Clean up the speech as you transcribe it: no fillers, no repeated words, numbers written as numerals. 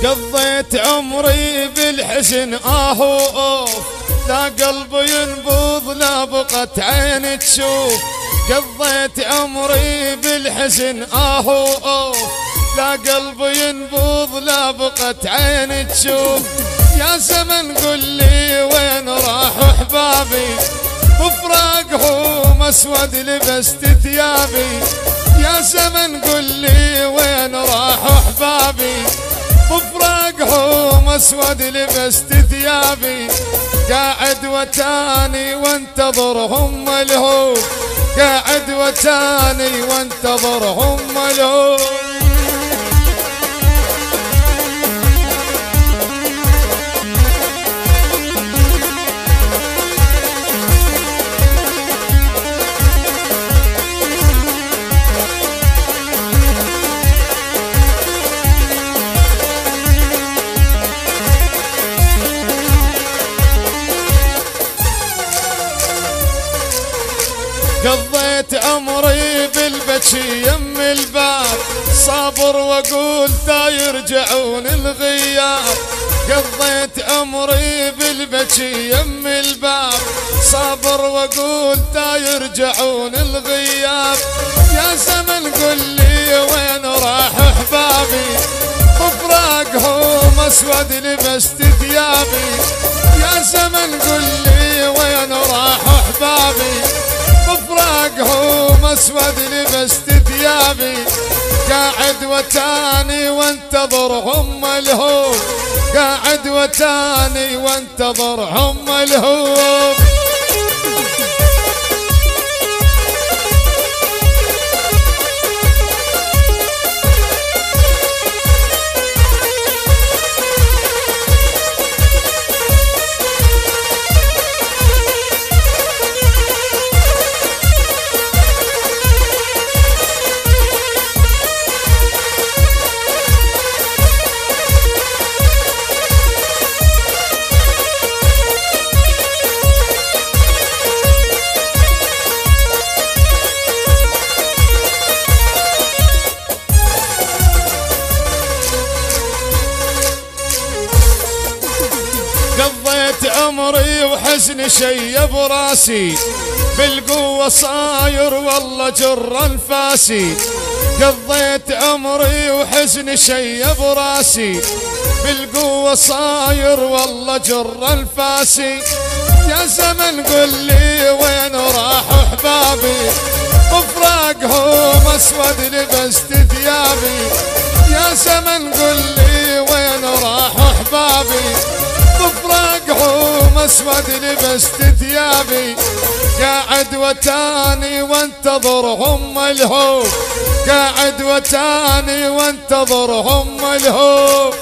قضيت عمري بالحزن اوف، لا قلب ينبض لا بقت عين تشوف. قضيت عمري بالحزن اوف، لا قلب ينبض لا بقت عين تشوف. يا زمن قل لي وين راحوا احبابي، بفراقهم اسود لبست ثيابي. يا زمن قل لي وين راحوا احبابي، بفراقهم اسود لبست ثيابي. قاعد وتاني وانتظرهم ملهوف، قاعد وتاني وانتظرهم ملهوف. قضيت عمري بالبكي يم الباب، صابر واقول تا يرجعون الغياب. قضيت عمري بالبكي يم الباب، صابر واقول تا يرجعون الغياب. يا زمن قل لي وين راحوا احبابي، بفراقهم اسود لبست ثيابي. يا زمن قل لي وين راحوا احبابي، بفراقهم اسود لبست ثيابي. قاعد وتاني وانتظرهم ملهوف، قاعد وتاني وانتظرهم ملهوف. قضيت عمري وحزن شيب راسي، بالقوة صاير والله جر انفاسي. قضيت عمري وحزن شيب راسي، بالقوة صاير والله جر انفاسي. يا زمن قل لي وين راحوا احبابي، بفراقهم اسود لبست ثيابي. يا زمن قل لي وين راحوا احبابي، بفراقهم اسود لبست ثيابي. قاعد وتاني وانتظرهم ملهوف، قاعد وتاني وانتظرهم ملهوف.